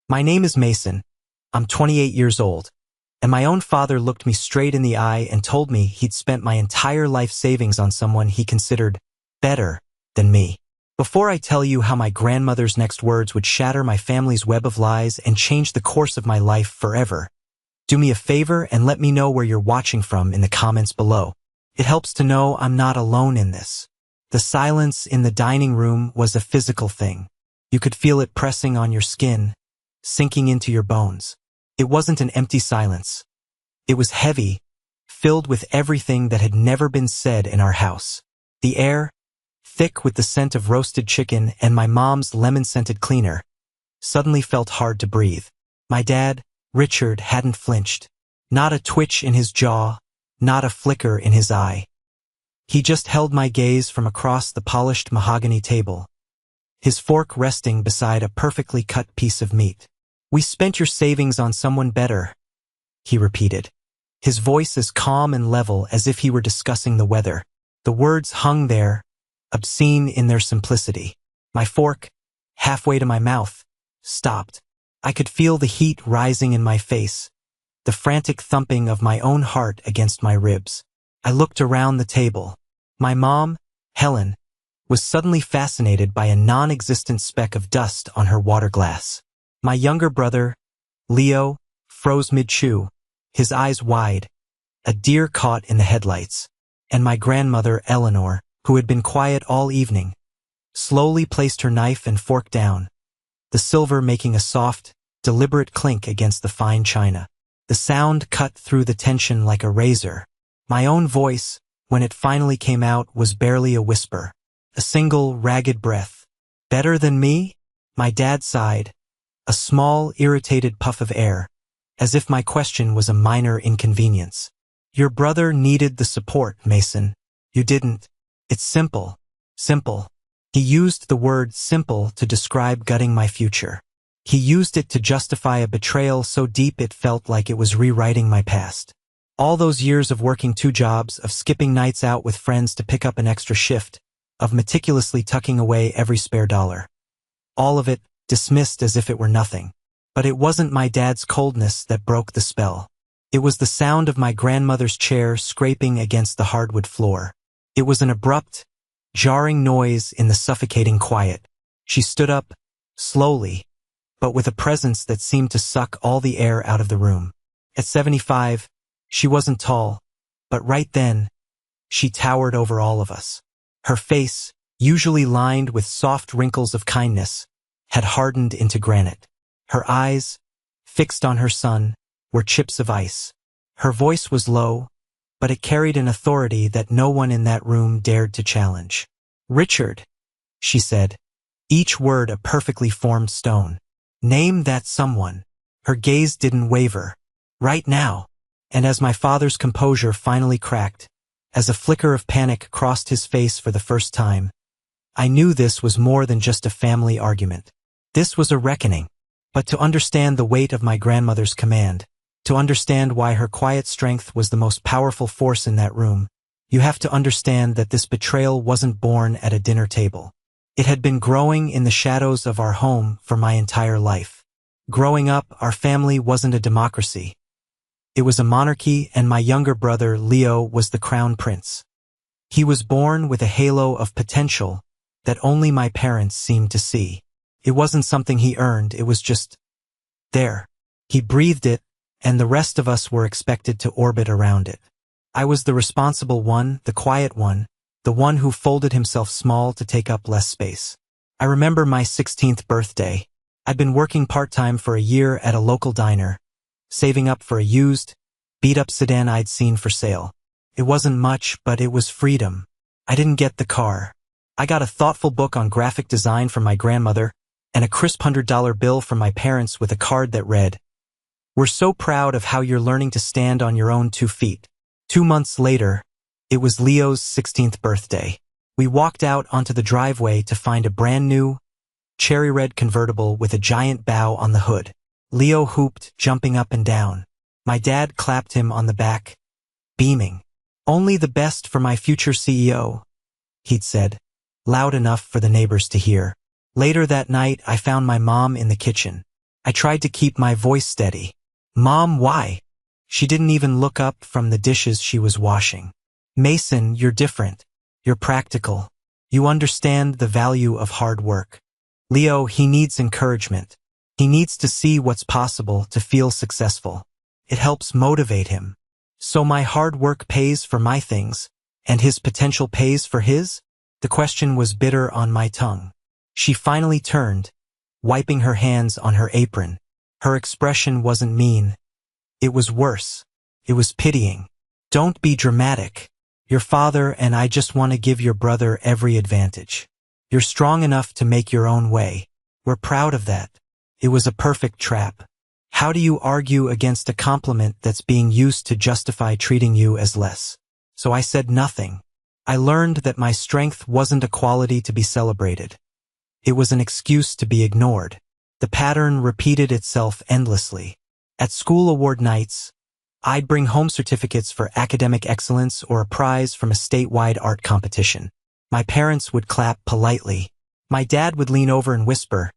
My name is Mason. I'm 28 years old. And my own father looked me straight in the eye and told me he'd spent my entire life savings on someone he considered better than me. Before I tell you how my grandmother's next words would shatter my family's web of lies and change the course of my life forever, do me a favor and let me know where you're watching from in the comments below. It helps to know I'm not alone in this. The silence in the dining room was a physical thing. You could feel it pressing on your skin, sinking into your bones. It wasn't an empty silence. It was heavy, filled with everything that had never been said in our house. The air, thick with the scent of roasted chicken and my mom's lemon-scented cleaner, suddenly felt hard to breathe. My dad, Richard, hadn't flinched. Not a twitch in his jaw, not a flicker in his eye. He just held my gaze from across the polished mahogany table, his fork resting beside a perfectly cut piece of meat. "We spent your savings on someone better," he repeated, his voice as calm and level as if he were discussing the weather. The words hung there, obscene in their simplicity. My fork, halfway to my mouth, stopped. I could feel the heat rising in my face, the frantic thumping of my own heart against my ribs. I looked around the table. My mom, Helen, was suddenly fascinated by a non-existent speck of dust on her water glass. My younger brother, Leo, froze mid-chew, his eyes wide, a deer caught in the headlights. And my grandmother, Eleanor, who had been quiet all evening, slowly placed her knife and fork down, the silver making a soft, deliberate clink against the fine china. The sound cut through the tension like a razor. My own voice, when it finally came out, was barely a whisper, a single, ragged breath. "Better than me?" My dad sighed, a small, irritated puff of air, as if my question was a minor inconvenience. "Your brother needed the support, Mason. You didn't. It's simple. Simple." He used the word simple to describe gutting my future. He used it to justify a betrayal so deep it felt like it was rewriting my past. All those years of working 2 jobs, of skipping nights out with friends to pick up an extra shift, of meticulously tucking away every spare dollar. All of it dismissed as if it were nothing. But it wasn't my dad's coldness that broke the spell. It was the sound of my grandmother's chair scraping against the hardwood floor. It was an abrupt, jarring noise in the suffocating quiet. She stood up, slowly, but with a presence that seemed to suck all the air out of the room. At 75, she wasn't tall, but right then, she towered over all of us. Her face, usually lined with soft wrinkles of kindness, had hardened into granite. Her eyes, fixed on her son, were chips of ice. Her voice was low, but it carried an authority that no one in that room dared to challenge. "Richard," she said, each word a perfectly formed stone. "Name that someone." Her gaze didn't waver. "Right now." And as my father's composure finally cracked, as a flicker of panic crossed his face for the first time, I knew this was more than just a family argument. This was a reckoning. But to understand the weight of my grandmother's command, to understand why her quiet strength was the most powerful force in that room, you have to understand that this betrayal wasn't born at a dinner table. It had been growing in the shadows of our home for my entire life. Growing up, our family wasn't a democracy. It was a monarchy, and my younger brother, Leo, was the crown prince. He was born with a halo of potential that only my parents seemed to see. It wasn't something he earned, it was just there. He breathed it, and the rest of us were expected to orbit around it. I was the responsible one, the quiet one, the one who folded himself small to take up less space. I remember my 16th birthday. I'd been working part-time for a year at a local diner, saving up for a used, beat-up sedan I'd seen for sale. It wasn't much, but it was freedom. I didn't get the car. I got a thoughtful book on graphic design from my grandmother, and a crisp $100 bill from my parents with a card that read, "We're so proud of how you're learning to stand on your own 2 feet." 2 months later, it was Leo's 16th birthday. We walked out onto the driveway to find a brand new, cherry red convertible with a giant bow on the hood. Leo hooped, jumping up and down. My dad clapped him on the back, beaming. "Only the best for my future CEO," he'd said, loud enough for the neighbors to hear. Later that night, I found my mom in the kitchen. I tried to keep my voice steady. Mom, why? She didn't even look up from the dishes she was washing. Mason, you're different. You're practical. You understand the value of hard work. Leo, he needs encouragement. He needs to see what's possible to feel successful. It helps motivate him. So my hard work pays for my things, and his potential pays for his? The question was bitter on my tongue. She finally turned, wiping her hands on her apron. Her expression wasn't mean. It was worse. It was pitying. Don't be dramatic. Your father and I just want to give your brother every advantage. You're strong enough to make your own way. We're proud of that. It was a perfect trap. How do you argue against a compliment that's being used to justify treating you as less? So I said nothing. I learned that my strength wasn't a quality to be celebrated. It was an excuse to be ignored. The pattern repeated itself endlessly. At school award nights, I'd bring home certificates for academic excellence or a prize from a statewide art competition. My parents would clap politely. My dad would lean over and whisper,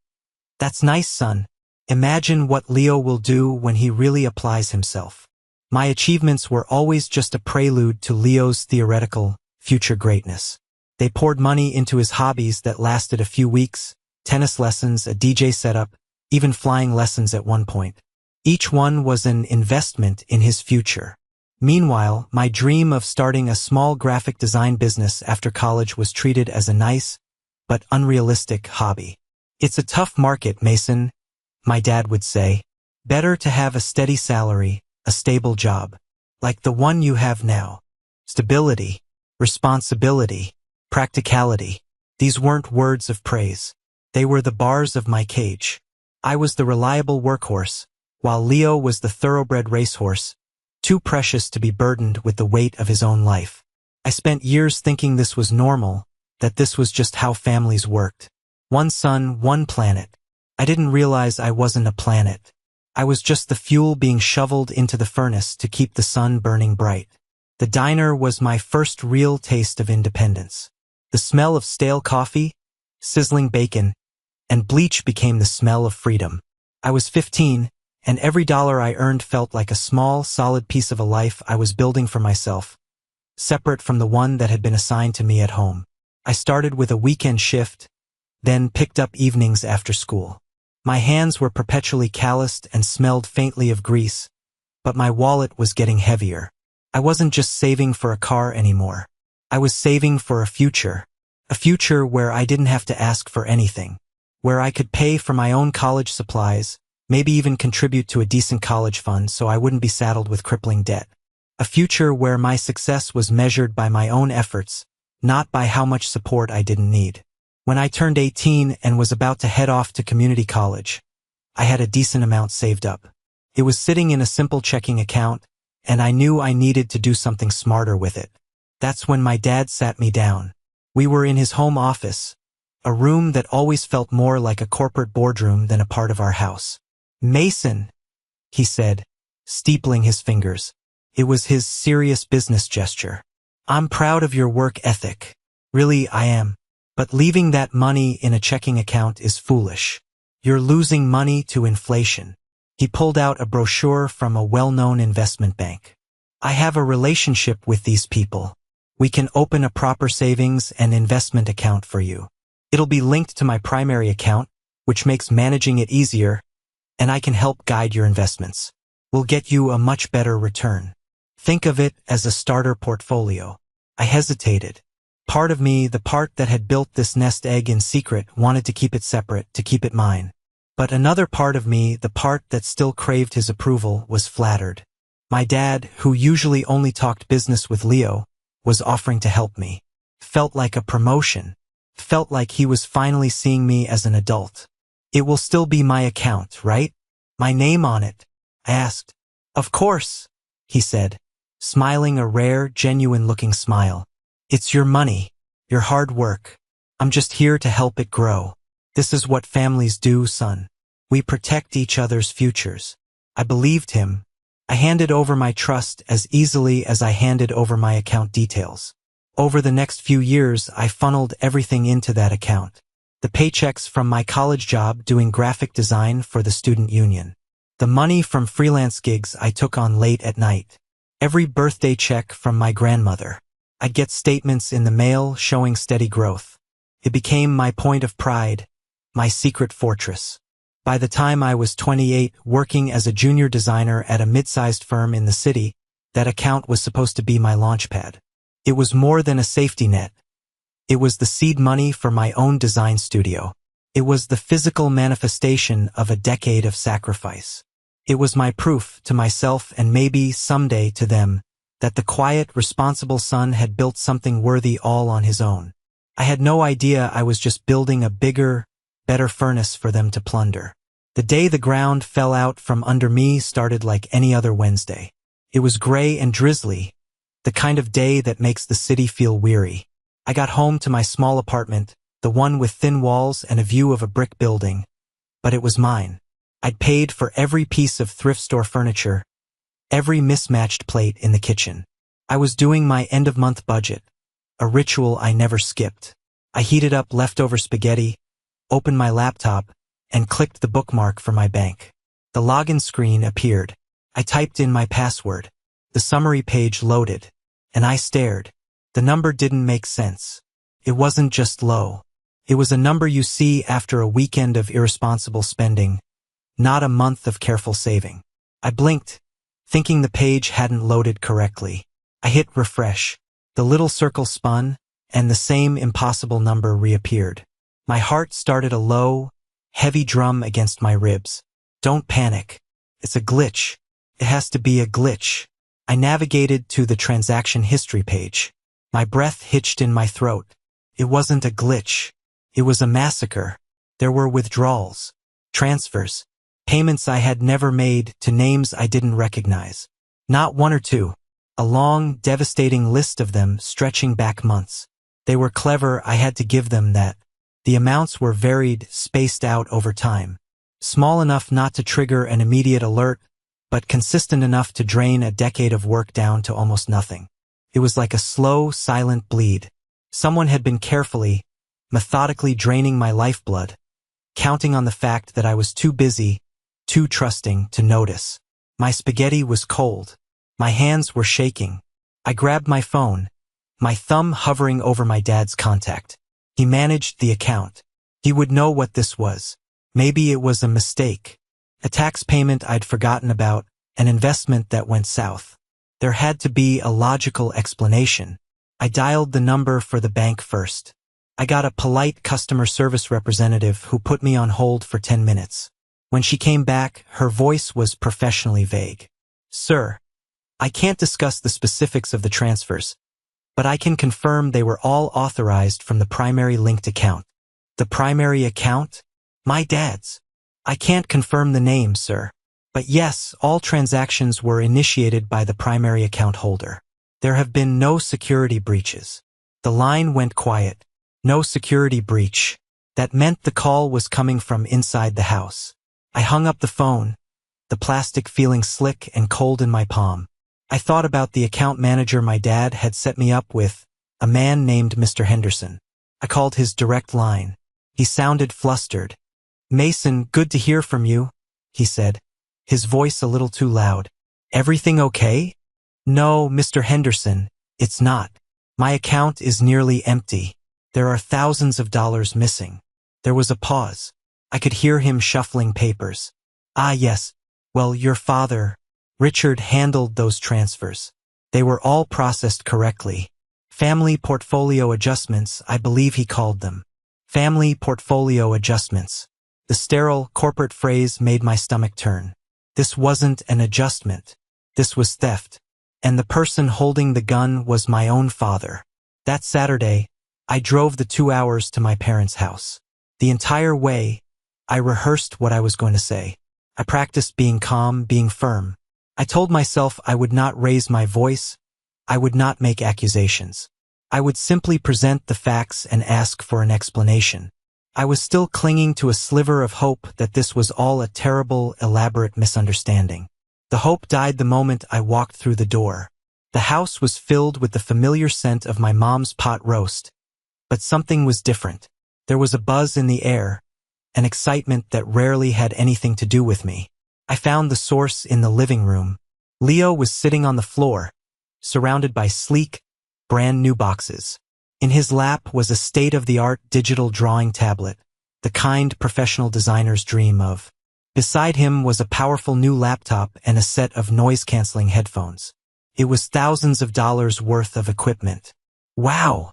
"That's nice, son. Imagine what Leo will do when he really applies himself." My achievements were always just a prelude to Leo's theoretical future greatness. They poured money into his hobbies that lasted a few weeks, tennis lessons, a DJ setup, even flying lessons at one point. Each one was an investment in his future. Meanwhile, my dream of starting a small graphic design business after college was treated as a nice, but unrealistic hobby. "It's a tough market, Mason," my dad would say. "Better to have a steady salary, a stable job, like the one you have now. Stability, responsibility, practicality." These weren't words of praise. They were the bars of my cage. I was the reliable workhorse, while Leo was the thoroughbred racehorse, too precious to be burdened with the weight of his own life. I spent years thinking this was normal, that this was just how families worked. One sun, one planet. I didn't realize I wasn't a planet. I was just the fuel being shoveled into the furnace to keep the sun burning bright. The diner was my first real taste of independence. The smell of stale coffee, sizzling bacon, and bleach became the smell of freedom. I was 15, and every dollar I earned felt like a small, solid piece of a life I was building for myself, separate from the one that had been assigned to me at home. I started with a weekend shift, then picked up evenings after school. My hands were perpetually calloused and smelled faintly of grease, but my wallet was getting heavier. I wasn't just saving for a car anymore. I was saving for a future where I didn't have to ask for anything, where I could pay for my own college supplies, maybe even contribute to a decent college fund so I wouldn't be saddled with crippling debt. A future where my success was measured by my own efforts, not by how much support I didn't need. When I turned 18 and was about to head off to community college, I had a decent amount saved up. It was sitting in a simple checking account, and I knew I needed to do something smarter with it. That's when my dad sat me down. We were in his home office, a room that always felt more like a corporate boardroom than a part of our house. "Mason," he said, steepling his fingers. It was his serious business gesture. "I'm proud of your work ethic. Really, I am. But leaving that money in a checking account is foolish. You're losing money to inflation." He pulled out a brochure from a well-known investment bank. "I have a relationship with these people. We can open a proper savings and investment account for you. It'll be linked to my primary account, which makes managing it easier, and I can help guide your investments. We'll get you a much better return. Think of it as a starter portfolio." I hesitated. Part of me, the part that had built this nest egg in secret, wanted to keep it separate, to keep it mine. But another part of me, the part that still craved his approval, was flattered. My dad, who usually only talked business with Leo, was offering to help me. Felt like a promotion. Felt like he was finally seeing me as an adult. "It will still be my account, right? My name on it?" I asked. "Of course," he said, smiling a rare, genuine-looking smile. "It's your money, your hard work. I'm just here to help it grow. This is what families do, son. We protect each other's futures." I believed him. I handed over my trust as easily as I handed over my account details. Over the next few years, I funneled everything into that account. The paychecks from my college job doing graphic design for the student union. The money from freelance gigs I took on late at night. Every birthday check from my grandmother. I'd get statements in the mail showing steady growth. It became my point of pride, my secret fortress. By the time I was 28, working as a junior designer at a mid-sized firm in the city, that account was supposed to be my launchpad. It was more than a safety net. It was the seed money for my own design studio. It was the physical manifestation of a decade of sacrifice. It was my proof to myself and maybe someday to them that the quiet, responsible son had built something worthy all on his own. I had no idea I was just building a bigger, better furnace for them to plunder. The day the ground fell out from under me started like any other Wednesday. It was gray and drizzly, the kind of day that makes the city feel weary. I got home to my small apartment, the one with thin walls and a view of a brick building, but it was mine. I'd paid for every piece of thrift store furniture, every mismatched plate in the kitchen. I was doing my end-of-month budget, a ritual I never skipped. I heated up leftover spaghetti, opened my laptop, and clicked the bookmark for my bank. The login screen appeared. I typed in my password. The summary page loaded, and I stared. The number didn't make sense. It wasn't just low. It was a number you see after a weekend of irresponsible spending, not a month of careful saving. I blinked, thinking the page hadn't loaded correctly. I hit refresh. The little circle spun, and the same impossible number reappeared. My heart started a low, heavy drum against my ribs. Don't panic. It's a glitch. It has to be a glitch. I navigated to the transaction history page. My breath hitched in my throat. It wasn't a glitch. It was a massacre. There were withdrawals, transfers, payments I had never made to names I didn't recognize. Not one or two. A long, devastating list of them stretching back months. They were clever, I had to give them that. The amounts were varied, spaced out over time. Small enough not to trigger an immediate alert, but consistent enough to drain a decade of work down to almost nothing. It was like a slow, silent bleed. Someone had been carefully, methodically draining my lifeblood, counting on the fact that I was too busy, too trusting to notice. My spaghetti was cold. My hands were shaking. I grabbed my phone, my thumb hovering over my dad's contact. He managed the account. He would know what this was. Maybe it was a mistake. A tax payment I'd forgotten about, an investment that went south. There had to be a logical explanation. I dialed the number for the bank first. I got a polite customer service representative who put me on hold for 10 minutes. When she came back, her voice was professionally vague. "Sir, I can't discuss the specifics of the transfers, but I can confirm they were all authorized from the primary linked account." The primary account? My dad's. "I can't confirm the name, sir. But yes, all transactions were initiated by the primary account holder. There have been no security breaches." The line went quiet. No security breach. That meant the call was coming from inside the house. I hung up the phone, the plastic feeling slick and cold in my palm. I thought about the account manager my dad had set me up with, a man named Mr. Henderson. I called his direct line. He sounded flustered. "Mason, good to hear from you," he said, his voice a little too loud. "Everything okay?" "No, Mr. Henderson, it's not. My account is nearly empty. There are thousands of dollars missing." There was a pause. I could hear him shuffling papers. "Ah, yes. Well, your father, Richard, handled those transfers. They were all processed correctly. Family portfolio adjustments, I believe he called them. Family portfolio adjustments." The sterile, corporate phrase made my stomach turn. This wasn't an adjustment. This was theft. And the person holding the gun was my own father. That Saturday, I drove the 2 hours to my parents' house. The entire way, I rehearsed what I was going to say. I practiced being calm, being firm. I told myself I would not raise my voice. I would not make accusations. I would simply present the facts and ask for an explanation. I was still clinging to a sliver of hope that this was all a terrible, elaborate misunderstanding. The hope died the moment I walked through the door. The house was filled with the familiar scent of my mom's pot roast. But something was different. There was a buzz in the air, an excitement that rarely had anything to do with me. I found the source in the living room. Leo was sitting on the floor, surrounded by sleek, brand-new boxes. In his lap was a state-of-the-art digital drawing tablet, the kind professional designers dream of. Beside him was a powerful new laptop and a set of noise-canceling headphones. It was thousands of dollars worth of equipment. "Wow,"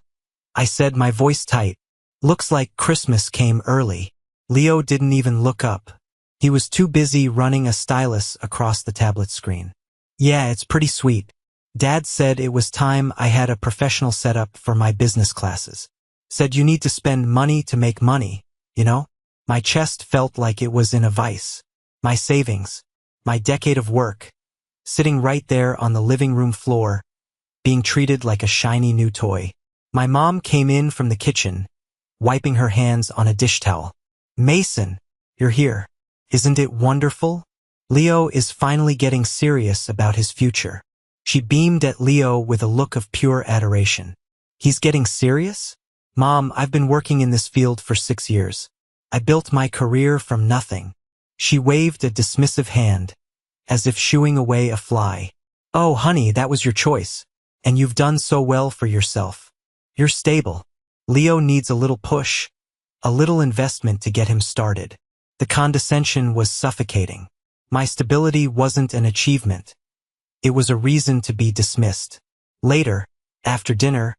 I said, my voice tight. "Looks like Christmas came early." Leo didn't even look up. He was too busy running a stylus across the tablet screen. "Yeah, it's pretty sweet. Dad said it was time I had a professional setup for my business classes. Said you need to spend money to make money, you know?" My chest felt like it was in a vice. My savings, my decade of work, sitting right there on the living room floor, being treated like a shiny new toy. My mom came in from the kitchen, wiping her hands on a dish towel. "Mason, you're here. Isn't it wonderful? Leo is finally getting serious about his future." She beamed at Leo with a look of pure adoration. "He's getting serious? Mom, I've been working in this field for 6 years. I built my career from nothing." She waved a dismissive hand, as if shooing away a fly. "Oh, honey, that was your choice. And you've done so well for yourself. You're stable. Leo needs a little push, a little investment to get him started." The condescension was suffocating. My stability wasn't an achievement. It was a reason to be dismissed. Later, after dinner,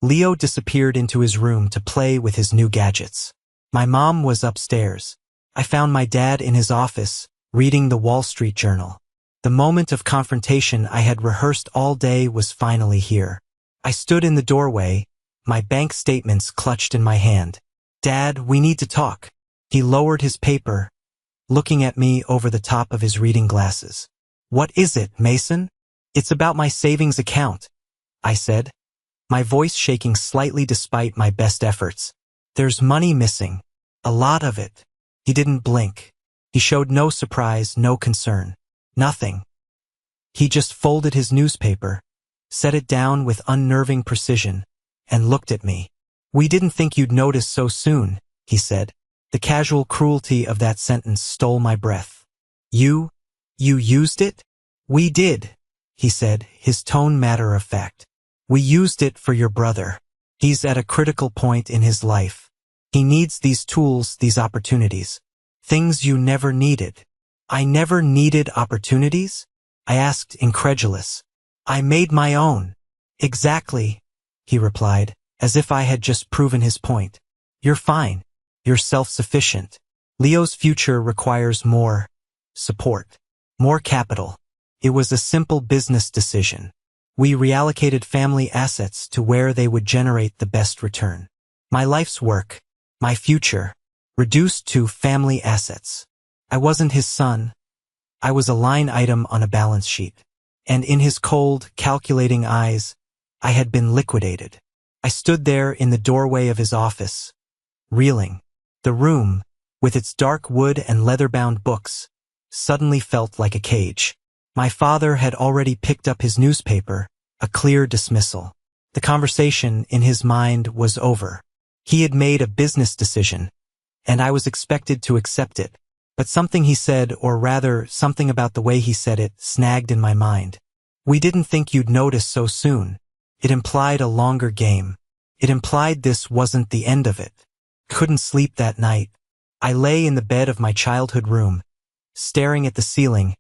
Leo disappeared into his room to play with his new gadgets. My mom was upstairs. I found my dad in his office, reading the Wall Street Journal. The moment of confrontation I had rehearsed all day was finally here. I stood in the doorway, my bank statements clutched in my hand. "Dad, we need to talk." He lowered his paper, looking at me over the top of his reading glasses. "What is it, Mason?" "It's about my savings account," I said, my voice shaking slightly despite my best efforts. "There's money missing. A lot of it." He didn't blink. He showed no surprise, no concern. Nothing. He just folded his newspaper, set it down with unnerving precision, and looked at me. "We didn't think you'd notice so soon," he said. The casual cruelty of that sentence stole my breath. You used it?" "We did," he said, his tone matter of fact. "We used it for your brother. He's at a critical point in his life. He needs these tools, these opportunities. Things you never needed." "I never needed opportunities?" I asked, incredulous. "I made my own." "Exactly," he replied, as if I had just proven his point. "You're fine. You're self-sufficient. Leo's future requires more support, more capital." It was a simple business decision. We reallocated family assets to where they would generate the best return. My life's work, my future, reduced to family assets. I wasn't his son. I was a line item on a balance sheet. And in his cold, calculating eyes, I had been liquidated. I stood there in the doorway of his office, reeling. The room, with its dark wood and leather-bound books, suddenly felt like a cage. My father had already picked up his newspaper, a clear dismissal. The conversation in his mind was over. He had made a business decision, and I was expected to accept it. But something he said, or rather, something about the way he said it, snagged in my mind. "We didn't think you'd notice so soon." It implied a longer game. It implied this wasn't the end of it. Couldn't sleep that night. I lay in the bed of my childhood room, staring at the ceiling,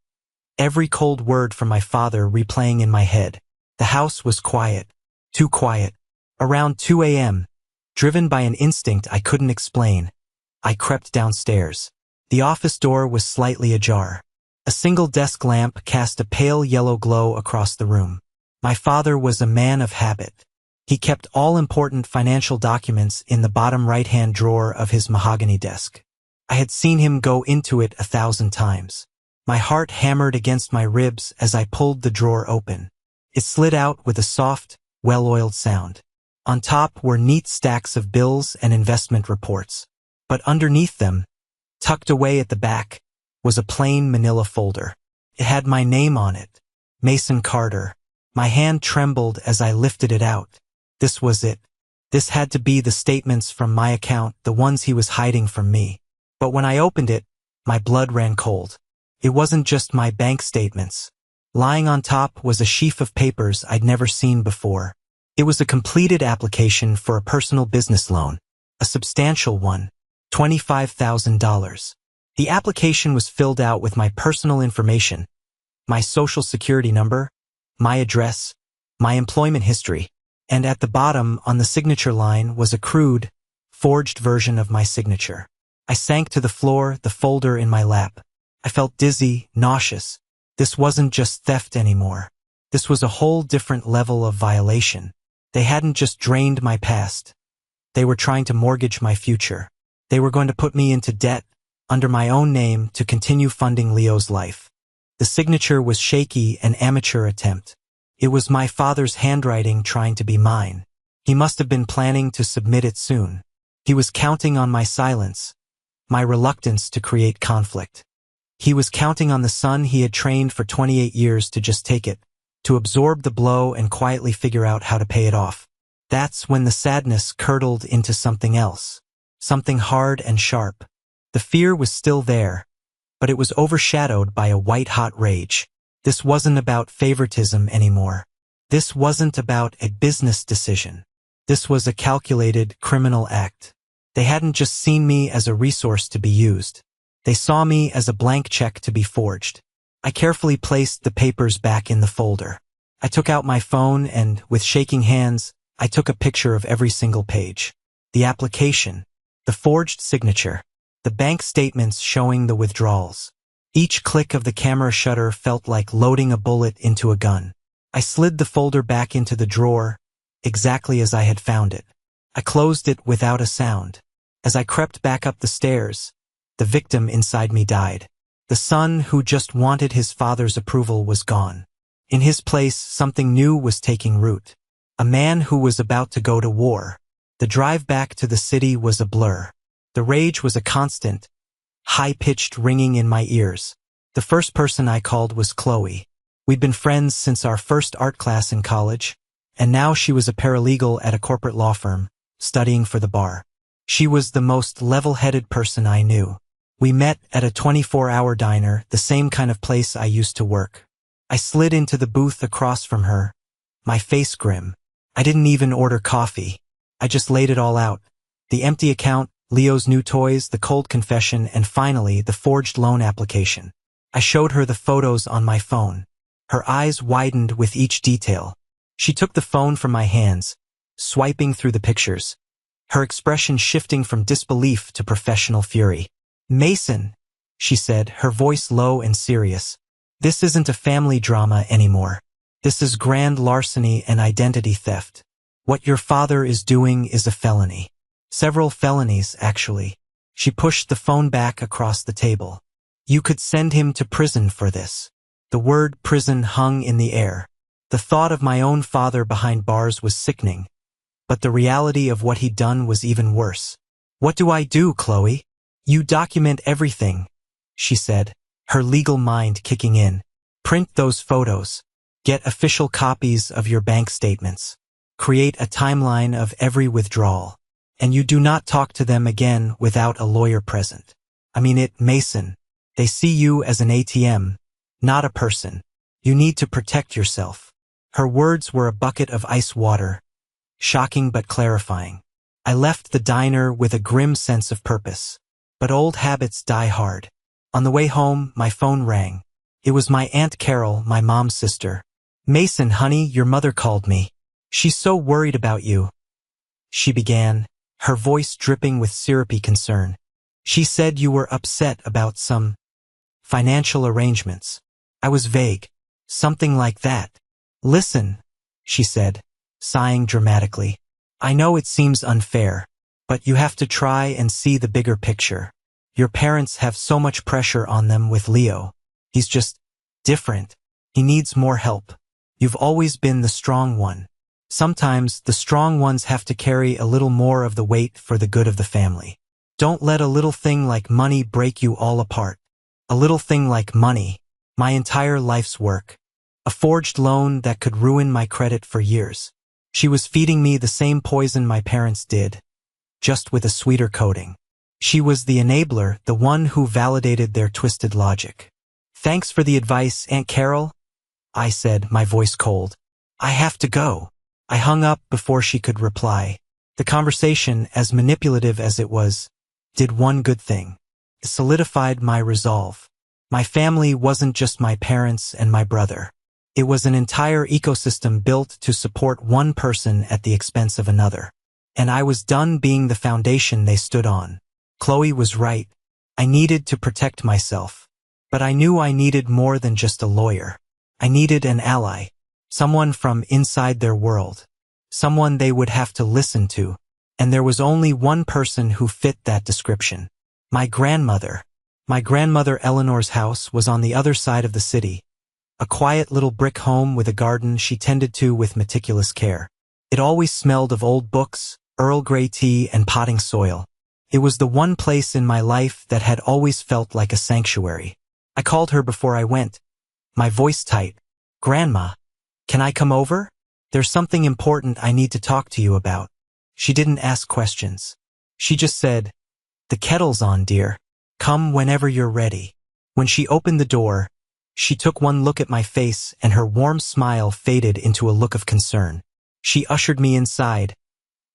every cold word from my father replaying in my head. The house was quiet. Too quiet. Around 2 a.m., driven by an instinct I couldn't explain, I crept downstairs. The office door was slightly ajar. A single desk lamp cast a pale yellow glow across the room. My father was a man of habit. He kept all important financial documents in the bottom right-hand drawer of his mahogany desk. I had seen him go into it 1,000 times. My heart hammered against my ribs as I pulled the drawer open. It slid out with a soft, well-oiled sound. On top were neat stacks of bills and investment reports. But underneath them, tucked away at the back, was a plain manila folder. It had my name on it, Mason Carter. My hand trembled as I lifted it out. This was it. This had to be the statements from my account, the ones he was hiding from me. But when I opened it, my blood ran cold. It wasn't just my bank statements. Lying on top was a sheaf of papers I'd never seen before. It was a completed application for a personal business loan, a substantial one, $25,000. The application was filled out with my personal information, my social security number, my address, my employment history, and at the bottom on the signature line was a crude, forged version of my signature. I sank to the floor, the folder in my lap. I felt dizzy, nauseous. This wasn't just theft anymore. This was a whole different level of violation. They hadn't just drained my past. They were trying to mortgage my future. They were going to put me into debt, under my own name, to continue funding Leo's life. The signature was shaky, an amateur attempt. It was my father's handwriting trying to be mine. He must have been planning to submit it soon. He was counting on my silence, my reluctance to create conflict. He was counting on the son he had trained for 28 years to just take it, to absorb the blow and quietly figure out how to pay it off. That's when the sadness curdled into something else, something hard and sharp. The fear was still there, but it was overshadowed by a white-hot rage. This wasn't about favoritism anymore. This wasn't about a business decision. This was a calculated criminal act. They hadn't just seen me as a resource to be used. They saw me as a blank check to be forged. I carefully placed the papers back in the folder. I took out my phone and, with shaking hands, I took a picture of every single page. The application, the forged signature, the bank statements showing the withdrawals. Each click of the camera shutter felt like loading a bullet into a gun. I slid the folder back into the drawer, exactly as I had found it. I closed it without a sound. As I crept back up the stairs, the victim inside me died. The son who just wanted his father's approval was gone. In his place, something new was taking root. A man who was about to go to war. The drive back to the city was a blur. The rage was a constant, high-pitched ringing in my ears. The first person I called was Chloe. We'd been friends since our first art class in college, and now she was a paralegal at a corporate law firm, studying for the bar. She was the most level-headed person I knew. We met at a 24-hour diner, the same kind of place I used to work. I slid into the booth across from her, my face grim. I didn't even order coffee. I just laid it all out. The empty account, Leo's new toys, the cold confession, and finally, the forged loan application. I showed her the photos on my phone. Her eyes widened with each detail. She took the phone from my hands, swiping through the pictures, her expression shifting from disbelief to professional fury. "Mason," she said, her voice low and serious. "This isn't a family drama anymore. This is grand larceny and identity theft. What your father is doing is a felony. Several felonies, actually." She pushed the phone back across the table. "You could send him to prison for this." The word prison hung in the air. The thought of my own father behind bars was sickening, but the reality of what he'd done was even worse. "What do I do, Chloe?" "You document everything," she said, her legal mind kicking in. "Print those photos. Get official copies of your bank statements. Create a timeline of every withdrawal. And you do not talk to them again without a lawyer present. I mean it, Mason. They see you as an ATM, not a person. You need to protect yourself." Her words were a bucket of ice water, shocking but clarifying. I left the diner with a grim sense of purpose. But old habits die hard. On the way home, my phone rang. It was my Aunt Carol, my mom's sister. "Mason, honey, your mother called me. She's so worried about you," she began, her voice dripping with syrupy concern. "She said you were upset about some financial arrangements." I was vague. "Something like that." "Listen," she said, sighing dramatically. "I know it seems unfair, but you have to try and see the bigger picture. Your parents have so much pressure on them with Leo. He's just different. He needs more help. You've always been the strong one. Sometimes the strong ones have to carry a little more of the weight for the good of the family. Don't let a little thing like money break you all apart. A little thing like money, my entire life's work. A forged loan that could ruin my credit for years." She was feeding me the same poison my parents did, just with a sweeter coating. She was the enabler, the one who validated their twisted logic. "Thanks for the advice, Aunt Carol," I said, my voice cold. "I have to go." I hung up before she could reply. The conversation, as manipulative as it was, did one good thing. It solidified my resolve. My family wasn't just my parents and my brother. It was an entire ecosystem built to support one person at the expense of another. And I was done being the foundation they stood on. Chloe was right. I needed to protect myself. But I knew I needed more than just a lawyer. I needed an ally. Someone from inside their world. Someone they would have to listen to. And there was only one person who fit that description. My grandmother. My grandmother Eleanor's house was on the other side of the city. A quiet little brick home with a garden she tended to with meticulous care. It always smelled of old books, Earl Grey tea, and potting soil. It was the one place in my life that had always felt like a sanctuary. I called her before I went, my voice tight. "Grandma, can I come over? There's something important I need to talk to you about." She didn't ask questions. She just said, "The kettle's on, dear. Come whenever you're ready." When she opened the door, she took one look at my face and her warm smile faded into a look of concern. She ushered me inside,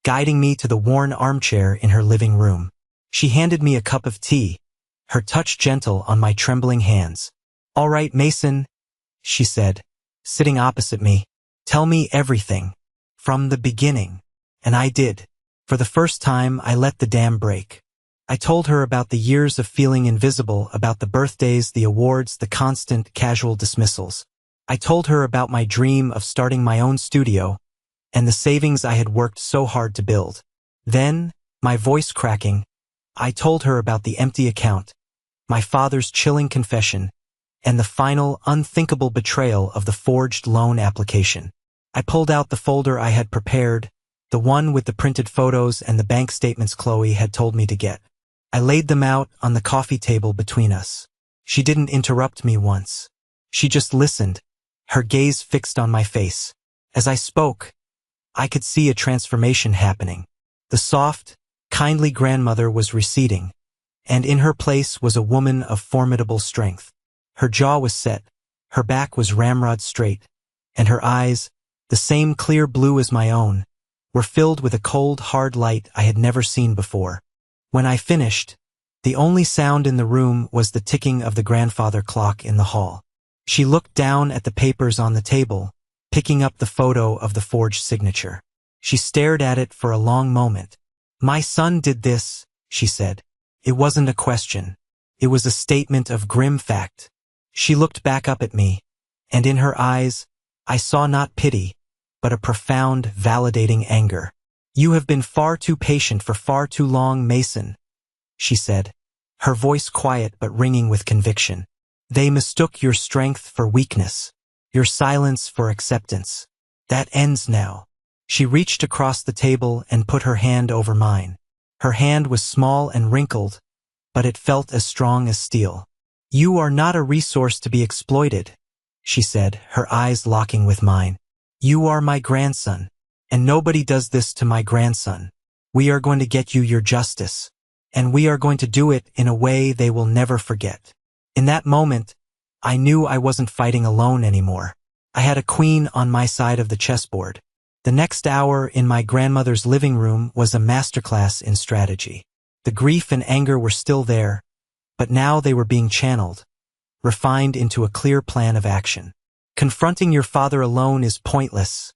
guiding me to the worn armchair in her living room. She handed me a cup of tea, her touch gentle on my trembling hands. "All right, Mason," she said, sitting opposite me. "Tell me everything. From the beginning." And I did. For the first time, I let the dam break. I told her about the years of feeling invisible, about the birthdays, the awards, the constant, casual dismissals. I told her about my dream of starting my own studio, and the savings I had worked so hard to build. Then, my voice cracking, I told her about the empty account, my father's chilling confession, and the final, unthinkable betrayal of the forged loan application. I pulled out the folder I had prepared, the one with the printed photos and the bank statements Chloe had told me to get. I laid them out on the coffee table between us. She didn't interrupt me once. She just listened, her gaze fixed on my face. As I spoke, I could see a transformation happening. The soft, kindly grandmother was receding, and in her place was a woman of formidable strength. Her jaw was set, her back was ramrod straight, and her eyes, the same clear blue as my own, were filled with a cold, hard light I had never seen before. When I finished, the only sound in the room was the ticking of the grandfather clock in the hall. She looked down at the papers on the table, picking up the photo of the forged signature. She stared at it for a long moment. "My son did this," she said. It wasn't a question. It was a statement of grim fact. She looked back up at me, and in her eyes, I saw not pity, but a profound, validating anger. "You have been far too patient for far too long, Mason," she said, her voice quiet but ringing with conviction. "They mistook your strength for weakness, your silence for acceptance. That ends now." She reached across the table and put her hand over mine. Her hand was small and wrinkled, but it felt as strong as steel. "You are not a resource to be exploited," she said, her eyes locking with mine. "You are my grandson. And nobody does this to my grandson. We are going to get you your justice. And we are going to do it in a way they will never forget." In that moment, I knew I wasn't fighting alone anymore. I had a queen on my side of the chessboard. The next hour in my grandmother's living room was a masterclass in strategy. The grief and anger were still there, but now they were being channeled, refined into a clear plan of action. "Confronting your father alone is pointless,"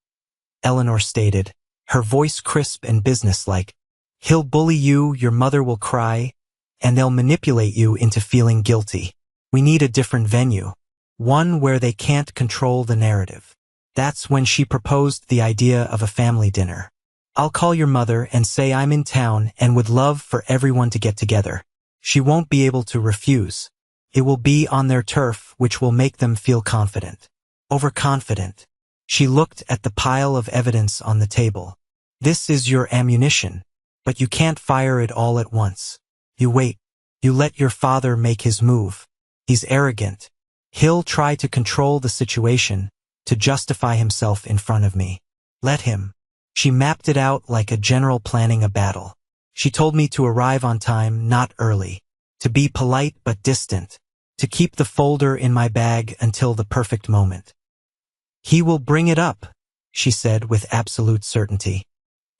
Eleanor stated, her voice crisp and businesslike. "He'll bully you, your mother will cry, and they'll manipulate you into feeling guilty. We need a different venue, one where they can't control the narrative." That's when she proposed the idea of a family dinner. "I'll call your mother and say I'm in town and would love for everyone to get together. She won't be able to refuse. It will be on their turf, which will make them feel confident." Overconfident. She looked at the pile of evidence on the table. "This is your ammunition, but you can't fire it all at once. You wait. You let your father make his move. He's arrogant. He'll try to control the situation, to justify himself in front of me. Let him. She mapped it out like a general planning a battle. She told me to arrive on time, not early. To be polite but distant. To keep the folder in my bag until the perfect moment. "He will bring it up," she said with absolute certainty.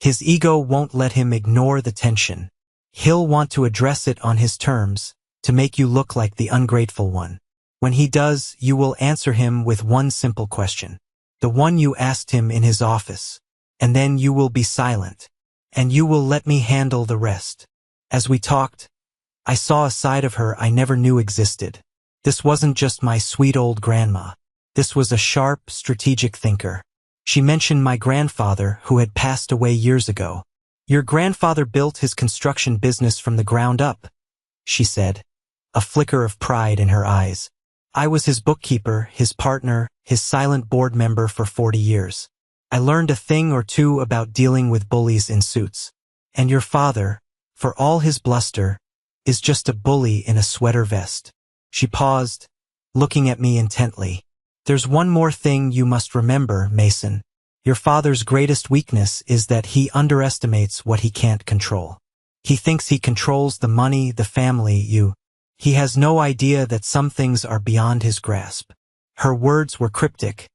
"His ego won't let him ignore the tension. He'll want to address it on his terms, to make you look like the ungrateful one. When he does, you will answer him with one simple question. The one you asked him in his office. And then you will be silent. And you will let me handle the rest." As we talked, I saw a side of her I never knew existed. This wasn't just my sweet old grandma. This was a sharp, strategic thinker. She mentioned my grandfather, who had passed away years ago. "Your grandfather built his construction business from the ground up," she said, a flicker of pride in her eyes. "I was his bookkeeper, his partner, his silent board member for 40 years. I learned a thing or two about dealing with bullies in suits. And your father, for all his bluster, is just a bully in a sweater vest." She paused, looking at me intently. "There's one more thing you must remember, Mason. Your father's greatest weakness is that he underestimates what he can't control. He thinks he controls the money, the family, you. He has no idea that some things are beyond his grasp." Her words were cryptic,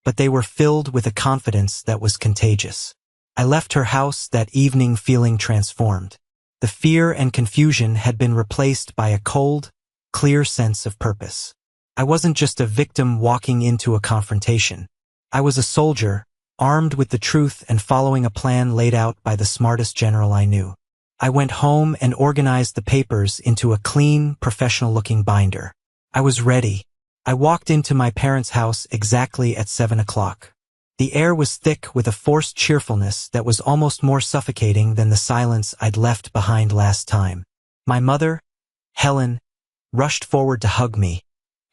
but they were filled with a confidence that was contagious. I left her house that evening feeling transformed. The fear and confusion had been replaced by a cold, clear sense of purpose. I wasn't just a victim walking into a confrontation. I was a soldier, armed with the truth and following a plan laid out by the smartest general I knew. I went home and organized the papers into a clean, professional-looking binder. I was ready. I walked into my parents' house exactly at 7 o'clock. The air was thick with a forced cheerfulness that was almost more suffocating than the silence I'd left behind last time. My mother, Helen, rushed forward to hug me,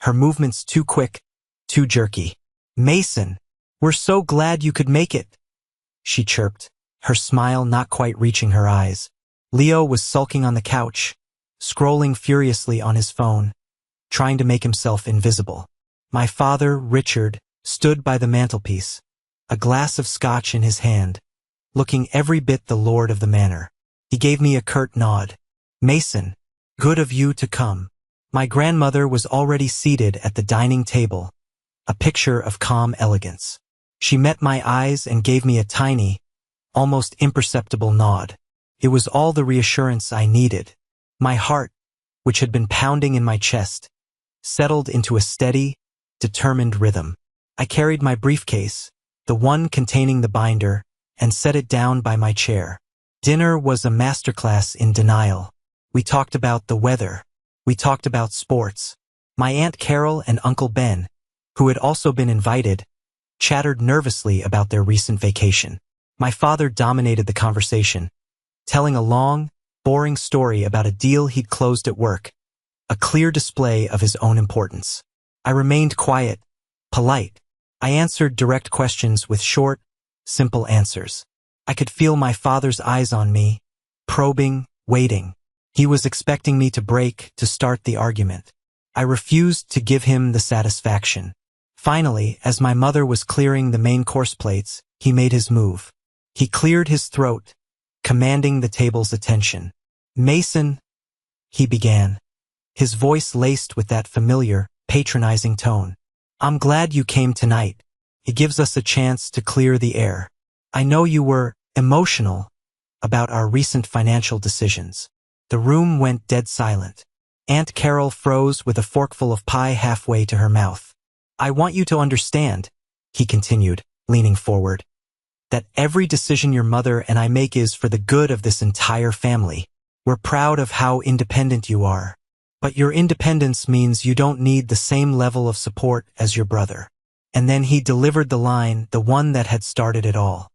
her movements too quick, too jerky. "Mason, we're so glad you could make it," she chirped, her smile not quite reaching her eyes. Leo was sulking on the couch, scrolling furiously on his phone, trying to make himself invisible. My father, Richard, stood by the mantelpiece, a glass of scotch in his hand, looking every bit the lord of the manor. He gave me a curt nod. "Mason, good of you to come." My grandmother was already seated at the dining table, a picture of calm elegance. She met my eyes and gave me a tiny, almost imperceptible nod. It was all the reassurance I needed. My heart, which had been pounding in my chest, settled into a steady, determined rhythm. I carried my briefcase, the one containing the binder, and set it down by my chair. Dinner was a masterclass in denial. We talked about the weather. We talked about sports. My Aunt Carol and Uncle Ben, who had also been invited, chattered nervously about their recent vacation. My father dominated the conversation, telling a long, boring story about a deal he'd closed at work, a clear display of his own importance. I remained quiet, polite. I answered direct questions with short, simple answers. I could feel my father's eyes on me, probing, waiting. He was expecting me to break, to start the argument. I refused to give him the satisfaction. Finally, as my mother was clearing the main course plates, he made his move. He cleared his throat, commanding the table's attention. "Mason," he began, his voice laced with that familiar, patronizing tone. "I'm glad you came tonight. It gives us a chance to clear the air. I know you were emotional about our recent financial decisions." The room went dead silent. Aunt Carol froze with a forkful of pie halfway to her mouth. "I want you to understand," he continued, leaning forward, "that every decision your mother and I make is for the good of this entire family. We're proud of how independent you are. But your independence means you don't need the same level of support as your brother." And then he delivered the line, the one that had started it all.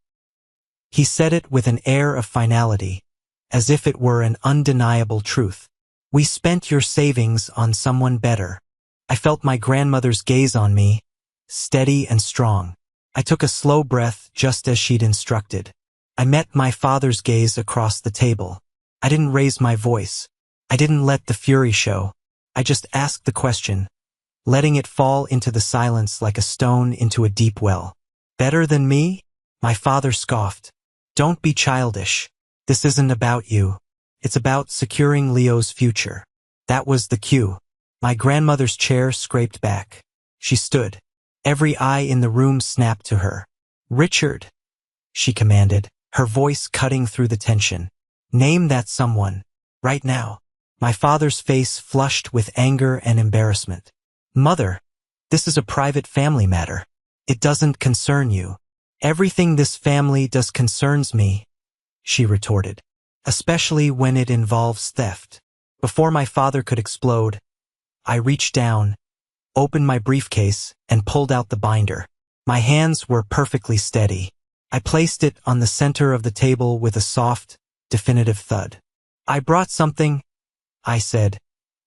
He said it with an air of finality, as if it were an undeniable truth. "We spent your savings on someone better." I felt my grandmother's gaze on me, steady and strong. I took a slow breath just as she'd instructed. I met my father's gaze across the table. I didn't raise my voice. I didn't let the fury show. I just asked the question, letting it fall into the silence like a stone into a deep well. "Better than me?" My father scoffed. Don't be childish. This isn't about you. It's about securing Leo's future. That was the cue. My grandmother's chair scraped back. She stood. Every eye in the room snapped to her. Richard, she commanded, her voice cutting through the tension. Name that someone. Right now. My father's face flushed with anger and embarrassment. Mother, this is a private family matter. It doesn't concern you. Everything this family does concerns me, she retorted, especially when it involves theft. Before my father could explode, I reached down, opened my briefcase, and pulled out the binder. My hands were perfectly steady. I placed it on the center of the table with a soft, definitive thud. I brought something, I said,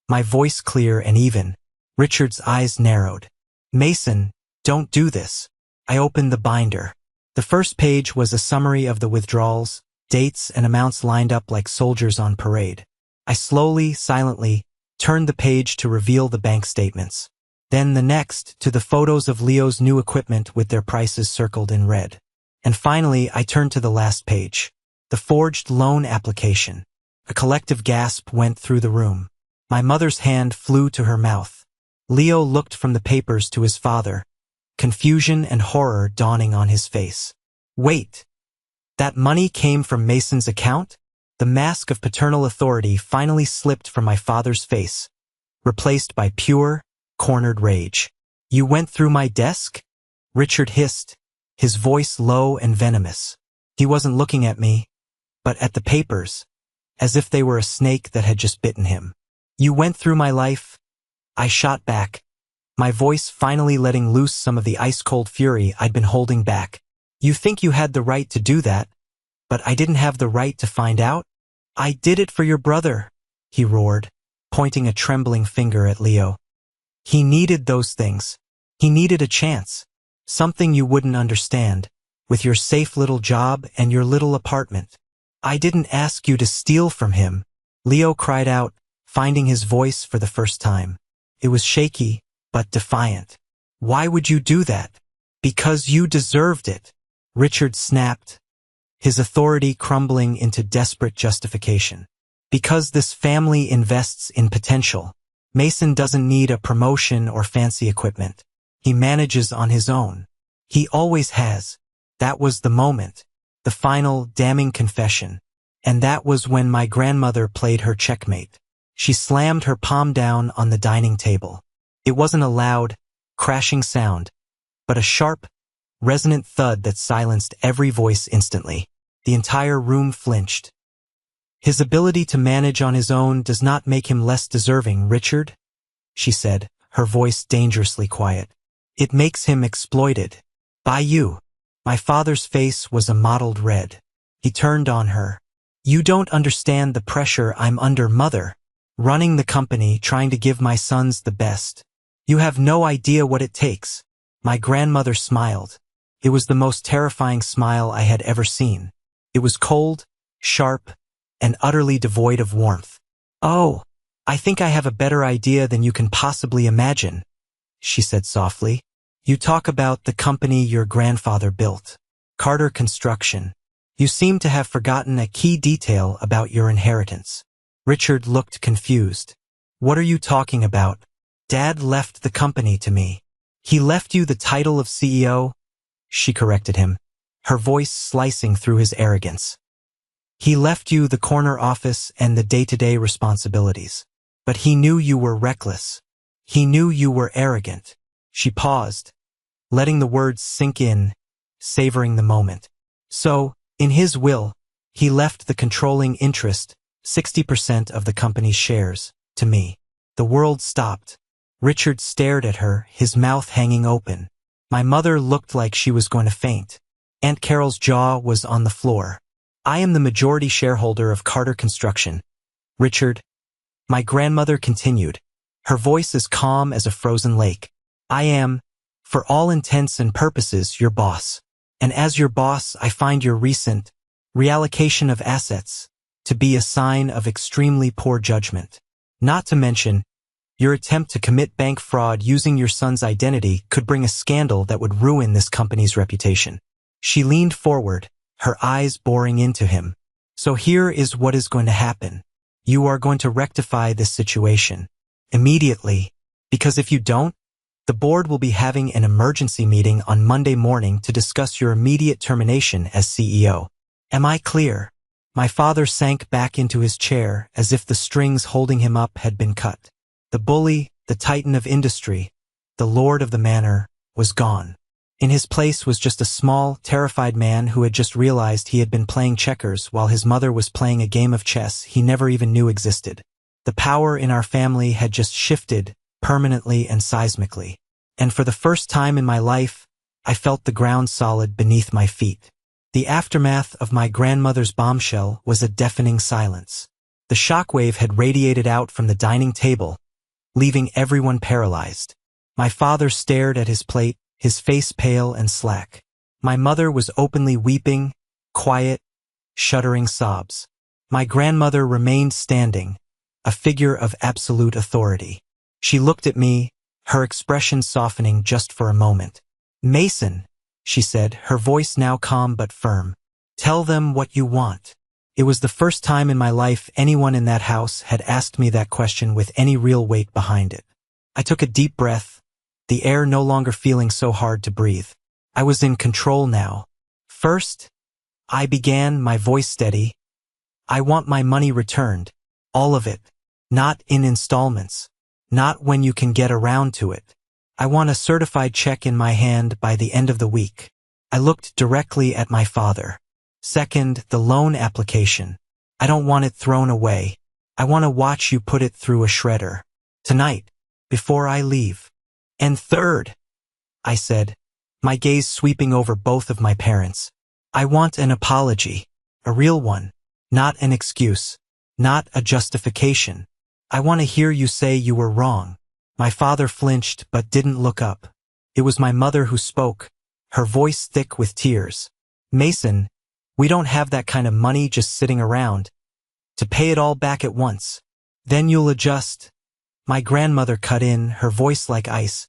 my voice clear and even. Richard's eyes narrowed. Mason, don't do this. I opened the binder. The first page was a summary of the withdrawals, dates and amounts lined up like soldiers on parade. I slowly, silently, turned the page to reveal the bank statements. Then the next to the photos of Leo's new equipment with their prices circled in red. And finally, I turned to the last page. The forged loan application. A collective gasp went through the room. My mother's hand flew to her mouth. Leo looked from the papers to his father, confusion and horror dawning on his face. Wait! That money came from Mason's account? The mask of paternal authority finally slipped from my father's face, replaced by pure, cornered rage. You went through my desk? Richard hissed, his voice low and venomous. He wasn't looking at me, but at the papers, as if they were a snake that had just bitten him. You went through my life? I shot back, my voice finally letting loose some of the ice-cold fury I'd been holding back. You think you had the right to do that, but I didn't have the right to find out? I did it for your brother, he roared, pointing a trembling finger at Leo. He needed those things. He needed a chance. Something you wouldn't understand, with your safe little job and your little apartment. I didn't ask you to steal from him, Leo cried out, finding his voice for the first time. It was shaky, but defiant. Why would you do that? Because you deserved it, Richard snapped, his authority crumbling into desperate justification. Because this family invests in potential. Mason doesn't need a promotion or fancy equipment. He manages on his own. He always has. That was the moment, the final damning confession. And that was when my grandmother played her checkmate. She slammed her palm down on the dining table. It wasn't a loud, crashing sound, but a sharp, resonant thud that silenced every voice instantly. The entire room flinched. His ability to manage on his own does not make him less deserving, Richard, she said, her voice dangerously quiet. It makes him exploited. By you. My father's face was a mottled red. He turned on her. You don't understand the pressure I'm under, Mother. Running the company, trying to give my sons the best. You have no idea what it takes. My grandmother smiled. It was the most terrifying smile I had ever seen. It was cold, sharp, and utterly devoid of warmth. Oh, I think I have a better idea than you can possibly imagine, she said softly. You talk about the company your grandfather built, Carter Construction. You seem to have forgotten a key detail about your inheritance. Richard looked confused. What are you talking about? Dad left the company to me. He left you the title of CEO? She corrected him, her voice slicing through his arrogance. He left you the corner office and the day-to-day responsibilities. But he knew you were reckless. He knew you were arrogant. She paused, letting the words sink in, savoring the moment. So, in his will, he left the controlling interest, 60% of the company's shares, to me. The world stopped. Richard stared at her, his mouth hanging open. My mother looked like she was going to faint. Aunt Carol's jaw was on the floor. I am the majority shareholder of Carter Construction. Richard, my grandmother continued, her voice as calm as a frozen lake. I am, for all intents and purposes, your boss. And as your boss, I find your recent reallocation of assets to be a sign of extremely poor judgment. Not to mention, your attempt to commit bank fraud using your son's identity could bring a scandal that would ruin this company's reputation. She leaned forward, her eyes boring into him. So here is what is going to happen. You are going to rectify this situation immediately, because if you don't, the board will be having an emergency meeting on Monday morning to discuss your immediate termination as CEO. Am I clear? My father sank back into his chair as if the strings holding him up had been cut. The bully, the titan of industry, the lord of the manor, was gone. In his place was just a small, terrified man who had just realized he had been playing checkers while his mother was playing a game of chess he never even knew existed. The power in our family had just shifted, permanently and seismically. And for the first time in my life, I felt the ground solid beneath my feet. The aftermath of my grandmother's bombshell was a deafening silence. The shockwave had radiated out from the dining table, leaving everyone paralyzed. My father stared at his plate, his face pale and slack. My mother was openly weeping, quiet, shuddering sobs. My grandmother remained standing, a figure of absolute authority. She looked at me, her expression softening just for a moment. "Mason," she said, her voice now calm but firm. "Tell them what you want." It was the first time in my life anyone in that house had asked me that question with any real weight behind it. I took a deep breath, the air no longer feeling so hard to breathe. I was in control now. "First," I began, my voice steady, "I want my money returned. All of it. Not in installments. Not when you can get around to it. I want a certified check in my hand by the end of the week." I looked directly at my father. "Second, the loan application. I don't want it thrown away. I want to watch you put it through a shredder. Tonight, before I leave." "And third," I said, my gaze sweeping over both of my parents, "I want an apology. A real one. Not an excuse. Not a justification. I want to hear you say you were wrong." My father flinched but didn't look up. It was my mother who spoke, her voice thick with tears. "Mason, we don't have that kind of money just sitting around. To pay it all back at once. Then you'll adjust." My grandmother cut in, her voice like ice.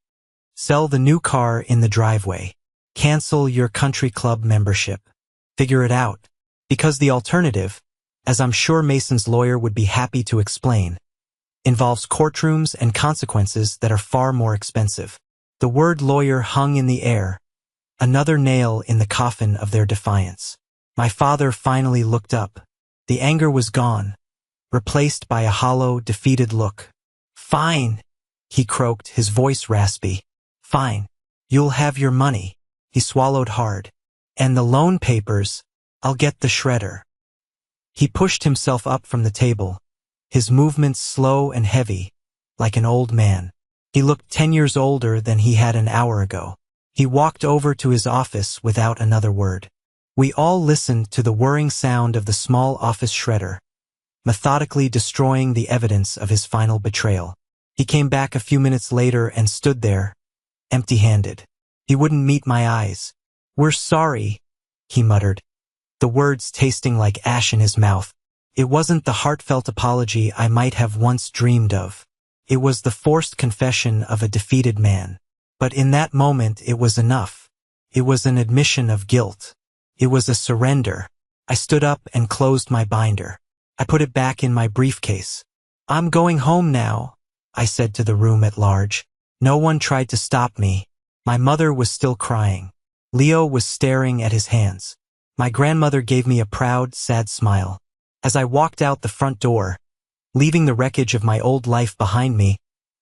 "Sell the new car in the driveway. Cancel your country club membership. Figure it out. Because the alternative, as I'm sure Mason's lawyer would be happy to explain, involves courtrooms and consequences that are far more expensive." The word lawyer hung in the air, another nail in the coffin of their defiance. My father finally looked up. The anger was gone, replaced by a hollow, defeated look. "Fine," he croaked, his voice raspy. "Fine. You'll have your money." He swallowed hard. "And the loan papers, I'll get the shredder." He pushed himself up from the table, his movements slow and heavy, like an old man. He looked 10 years older than he had an hour ago. He walked over to his office without another word. We all listened to the whirring sound of the small office shredder, methodically destroying the evidence of his final betrayal. He came back a few minutes later and stood there, empty-handed. He wouldn't meet my eyes. "We're sorry," he muttered, the words tasting like ash in his mouth. It wasn't the heartfelt apology I might have once dreamed of. It was the forced confession of a defeated man. But in that moment it was enough. It was an admission of guilt. It was a surrender. I stood up and closed my binder. I put it back in my briefcase. "I'm going home now," I said to the room at large. No one tried to stop me. My mother was still crying. Leo was staring at his hands. My grandmother gave me a proud, sad smile. As I walked out the front door, leaving the wreckage of my old life behind me,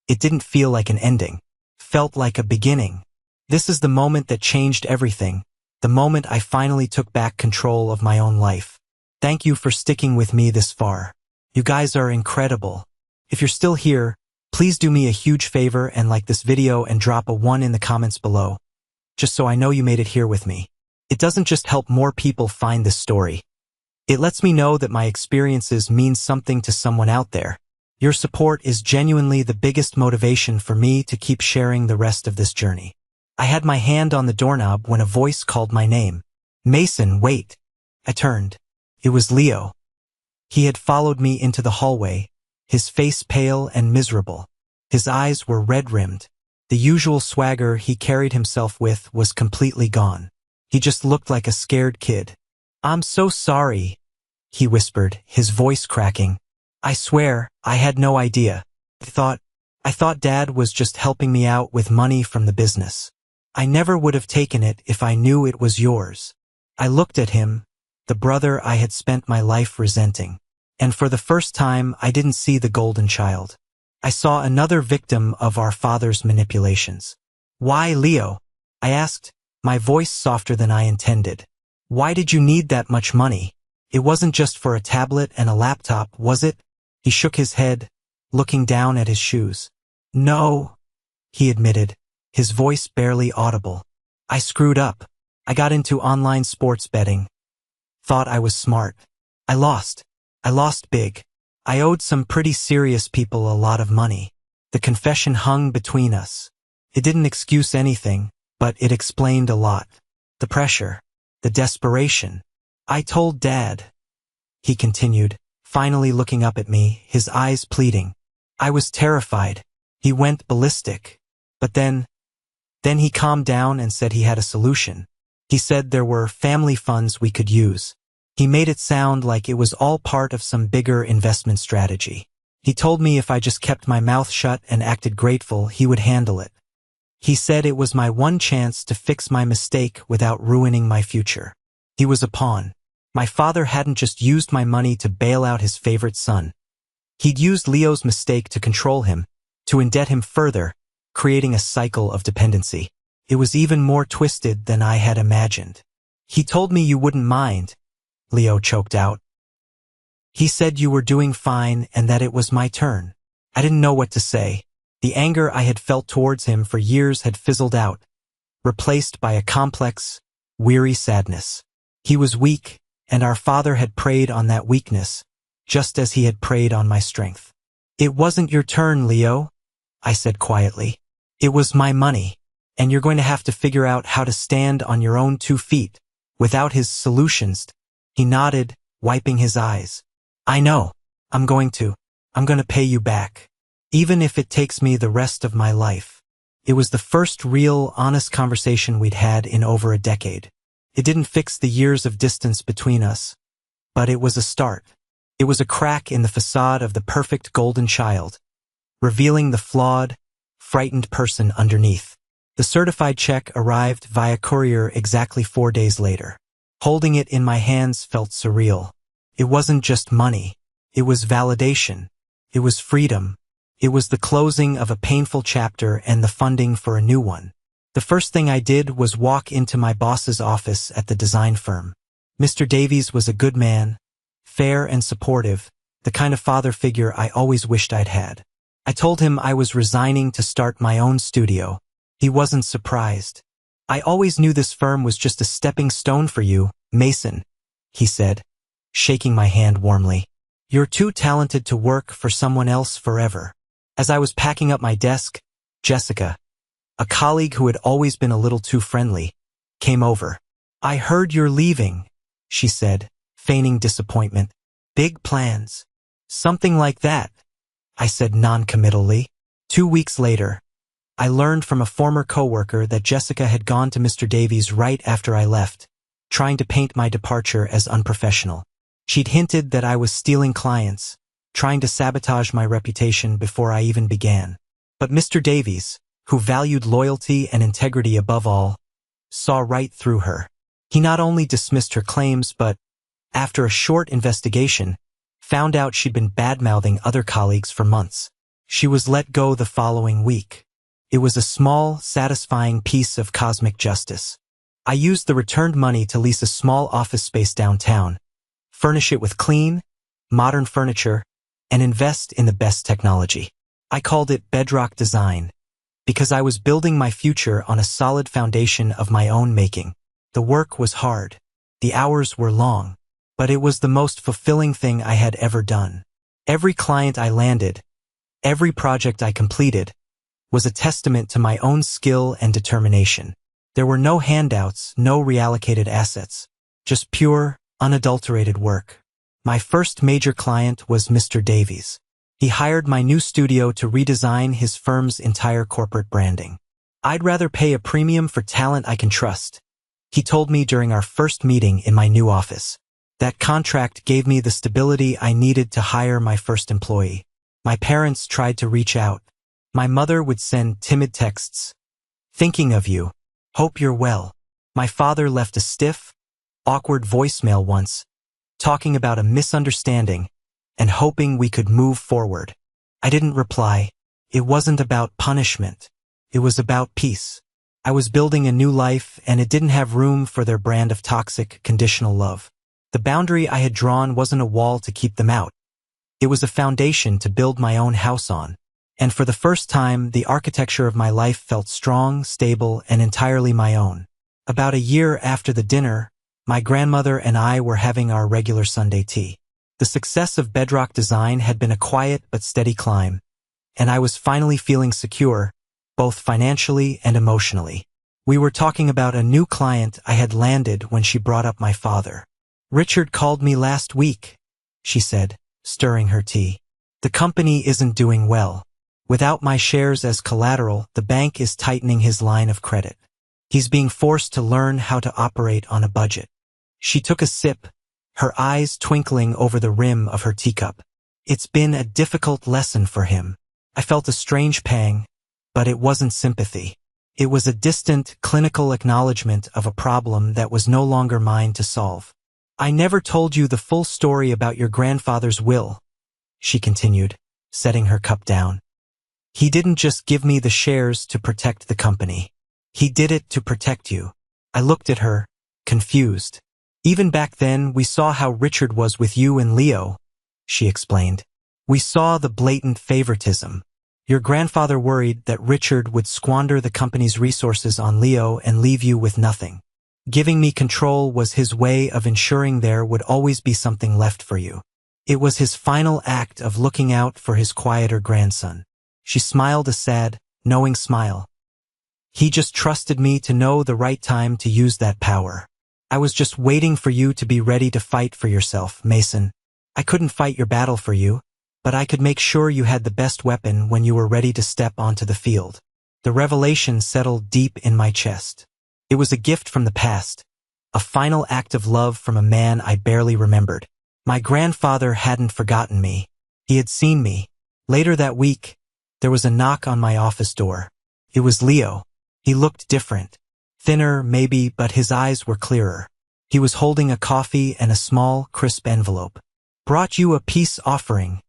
it didn't feel like an ending. Felt like a beginning. This is the moment that changed everything, the moment I finally took back control of my own life. Thank you for sticking with me this far. You guys are incredible. If you're still here, please do me a huge favor and like this video and drop a 1 in the comments below, just so I know you made it here with me. It doesn't just help more people find this story. It lets me know that my experiences mean something to someone out there. Your support is genuinely the biggest motivation for me to keep sharing the rest of this journey. I had my hand on the doorknob when a voice called my name. "Mason, wait." I turned. It was Leo. He had followed me into the hallway, his face pale and miserable. His eyes were red-rimmed. The usual swagger he carried himself with was completely gone. He just looked like a scared kid. "I'm so sorry," he whispered, his voice cracking. "I swear, I had no idea. I thought Dad was just helping me out with money from the business. I never would have taken it if I knew it was yours." I looked at him, the brother I had spent my life resenting. And for the first time, I didn't see the golden child. I saw another victim of our father's manipulations. "Why, Leo?" I asked, my voice softer than I intended. "Why did you need that much money? It wasn't just for a tablet and a laptop, was it?" He shook his head, looking down at his shoes. "No," he admitted, his voice barely audible. "I screwed up. I got into online sports betting. Thought I was smart. I lost. I lost big. I owed some pretty serious people a lot of money." The confession hung between us. It didn't excuse anything, but it explained a lot. The pressure, the desperation. "I told Dad," he continued, finally looking up at me, his eyes pleading. "I was terrified. He went ballistic. But then he calmed down and said he had a solution. He said there were family funds we could use. He made it sound like it was all part of some bigger investment strategy. He told me if I just kept my mouth shut and acted grateful, he would handle it. He said it was my one chance to fix my mistake without ruining my future. He was a pawn. My father hadn't just used my money to bail out his favorite son. He'd used Leo's mistake to control him, to indebt him further, creating a cycle of dependency. It was even more twisted than I had imagined. "He told me you wouldn't mind," Leo choked out. "He said you were doing fine and that it was my turn." I didn't know what to say. The anger I had felt towards him for years had fizzled out, replaced by a complex, weary sadness. He was weak, and our father had preyed on that weakness, just as he had preyed on my strength. "It wasn't your turn, Leo," I said quietly. "It was my money, and you're going to have to figure out how to stand on your own 2 feet, without his solutions." He nodded, wiping his eyes. "I know. I'm going to pay you back. Even if it takes me the rest of my life." It was the first real, honest conversation we'd had in over a decade. It didn't fix the years of distance between us, but it was a start. It was a crack in the facade of the perfect golden child, revealing the flawed, frightened person underneath. The certified check arrived via courier exactly 4 days later. Holding it in my hands felt surreal. It wasn't just money. It was validation. It was freedom. It was the closing of a painful chapter and the funding for a new one. The first thing I did was walk into my boss's office at the design firm. Mr. Davies was a good man, fair and supportive, the kind of father figure I always wished I'd had. I told him I was resigning to start my own studio. He wasn't surprised. "I always knew this firm was just a stepping stone for you, Mason," he said, shaking my hand warmly. "You're too talented to work for someone else forever." As I was packing up my desk, Jessica, a colleague who had always been a little too friendly, came over. "I heard you're leaving," she said, feigning disappointment. "Big plans." "Something like that," I said non-committally. 2 weeks later, I learned from a former coworker that Jessica had gone to Mr. Davies right after I left, trying to paint my departure as unprofessional. She'd hinted that I was stealing clients, trying to sabotage my reputation before I even began. But Mr. Davies, who valued loyalty and integrity above all, saw right through her. He not only dismissed her claims, but, after a short investigation, found out she'd been bad-mouthing other colleagues for months. She was let go the following week. It was a small, satisfying piece of cosmic justice. I used the returned money to lease a small office space downtown, furnish it with clean, modern furniture, and invest in the best technology. I called it Bedrock Design, because I was building my future on a solid foundation of my own making. The work was hard. The hours were long, but it was the most fulfilling thing I had ever done. Every client I landed, every project I completed, was a testament to my own skill and determination. There were no handouts, no reallocated assets, just pure, unadulterated work. My first major client was Mr. Davies. He hired my new studio to redesign his firm's entire corporate branding. "I'd rather pay a premium for talent I can trust," He told me during our first meeting in my new office. That contract gave me the stability I needed to hire my first employee. My parents tried to reach out. My mother would send timid texts. Thinking of you. Hope you're well. My father left a stiff, awkward voicemail once, talking about a misunderstanding and hoping we could move forward. I didn't reply. It wasn't about punishment. It was about peace. I was building a new life, and it didn't have room for their brand of toxic, conditional love. The boundary I had drawn wasn't a wall to keep them out. It was a foundation to build my own house on. And for the first time, the architecture of my life felt strong, stable, and entirely my own. About a year after the dinner, my grandmother and I were having our regular Sunday tea. The success of Bedrock Design had been a quiet but steady climb, and I was finally feeling secure, both financially and emotionally. We were talking about a new client I had landed when she brought up my father. "Richard called me last week," she said, stirring her tea. "The company isn't doing well. Without my shares as collateral, the bank is tightening his line of credit. He's being forced to learn how to operate on a budget." She took a sip, her eyes twinkling over the rim of her teacup. "It's been a difficult lesson for him." I felt a strange pang, but it wasn't sympathy. It was a distant, clinical acknowledgement of a problem that was no longer mine to solve. "I never told you the full story about your grandfather's will," she continued, setting her cup down. "He didn't just give me the shares to protect the company. He did it to protect you." I looked at her, confused. "Even back then, we saw how Richard was with you and Leo," she explained. "We saw the blatant favoritism. Your grandfather worried that Richard would squander the company's resources on Leo and leave you with nothing. Giving me control was his way of ensuring there would always be something left for you. It was his final act of looking out for his quieter grandson." She smiled a sad, knowing smile. "He just trusted me to know the right time to use that power. I was just waiting for you to be ready to fight for yourself, Mason. I couldn't fight your battle for you, but I could make sure you had the best weapon when you were ready to step onto the field." The revelation settled deep in my chest. It was a gift from the past, a final act of love from a man I barely remembered. My grandfather hadn't forgotten me. He had seen me. Later that week, there was a knock on my office door. It was Leo. He looked different. Thinner, maybe, but his eyes were clearer. He was holding a coffee and a small, crisp envelope. "Brought you a peace offering,"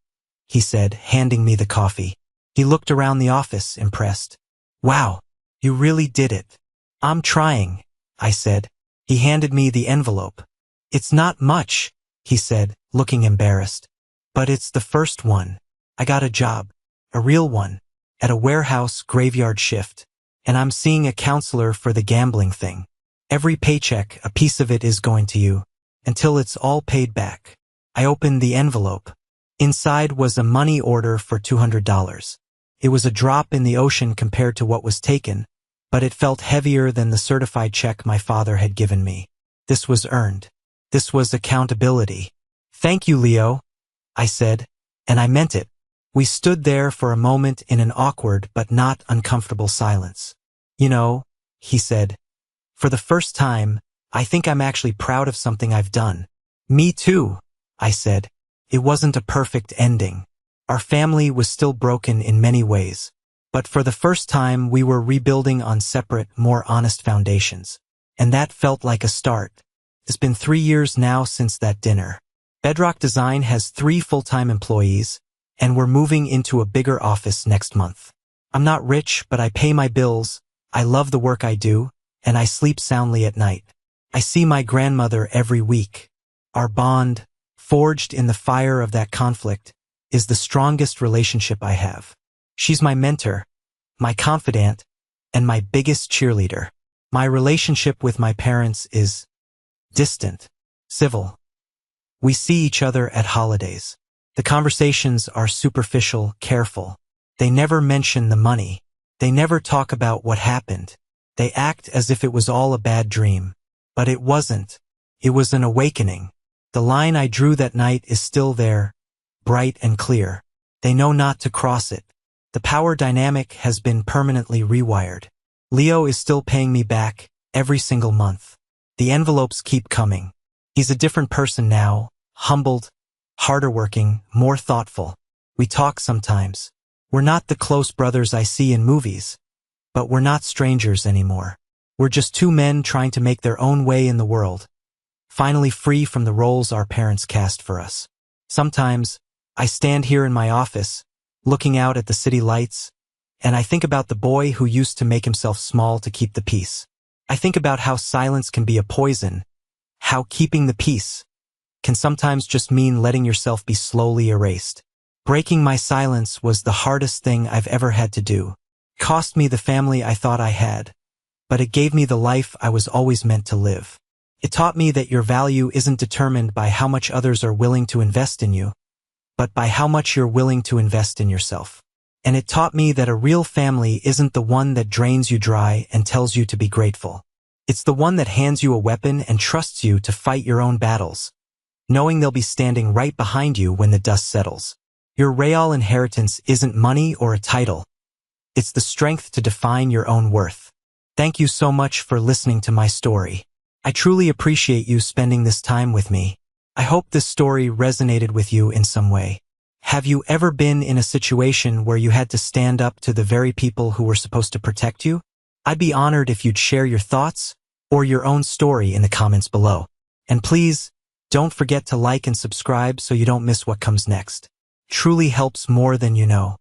he said, handing me the coffee. He looked around the office, impressed. "Wow, you really did it." "I'm trying," I said. He handed me the envelope. "It's not much," he said, looking embarrassed. "But it's the first one. I got a job. A real one, at a warehouse graveyard shift, and I'm seeing a counselor for the gambling thing. Every paycheck, a piece of it is going to you, until it's all paid back." I opened the envelope. Inside was a money order for $200. It was a drop in the ocean compared to what was taken, but it felt heavier than the certified check my father had given me. This was earned. This was accountability. "Thank you, Leo," I said, and I meant it. We stood there for a moment in an awkward but not uncomfortable silence. "You know," he said, "for the first time, I think I'm actually proud of something I've done." "Me too," I said. It wasn't a perfect ending. Our family was still broken in many ways, but for the first time we were rebuilding on separate, more honest foundations. And that felt like a start. It's been 3 years now since that dinner. Bedrock Design has 3 full-time employees, and we're moving into a bigger office next month. I'm not rich, but I pay my bills, I love the work I do, and I sleep soundly at night. I see my grandmother every week. Our bond, forged in the fire of that conflict, is the strongest relationship I have. She's my mentor, my confidant, and my biggest cheerleader. My relationship with my parents is distant, civil. We see each other at holidays. The conversations are superficial, careful. They never mention the money. They never talk about what happened. They act as if it was all a bad dream. But it wasn't. It was an awakening. The line I drew that night is still there, bright and clear. They know not to cross it. The power dynamic has been permanently rewired. Leo is still paying me back every single month. The envelopes keep coming. He's a different person now, humbled, harder working, more thoughtful. We talk sometimes. We're not the close brothers I see in movies, but we're not strangers anymore. We're just two men trying to make their own way in the world, finally free from the roles our parents cast for us. Sometimes, I stand here in my office, looking out at the city lights, and I think about the boy who used to make himself small to keep the peace. I think about how silence can be a poison, how keeping the peace can sometimes just mean letting yourself be slowly erased. Breaking my silence was the hardest thing I've ever had to do. It cost me the family I thought I had, but it gave me the life I was always meant to live. It taught me that your value isn't determined by how much others are willing to invest in you, but by how much you're willing to invest in yourself. And it taught me that a real family isn't the one that drains you dry and tells you to be grateful. It's the one that hands you a weapon and trusts you to fight your own battles, knowing they'll be standing right behind you when the dust settles. Your real inheritance isn't money or a title. It's the strength to define your own worth. Thank you so much for listening to my story. I truly appreciate you spending this time with me. I hope this story resonated with you in some way. Have you ever been in a situation where you had to stand up to the very people who were supposed to protect you? I'd be honored if you'd share your thoughts or your own story in the comments below. And please, don't forget to like and subscribe so you don't miss what comes next. Truly helps more than you know.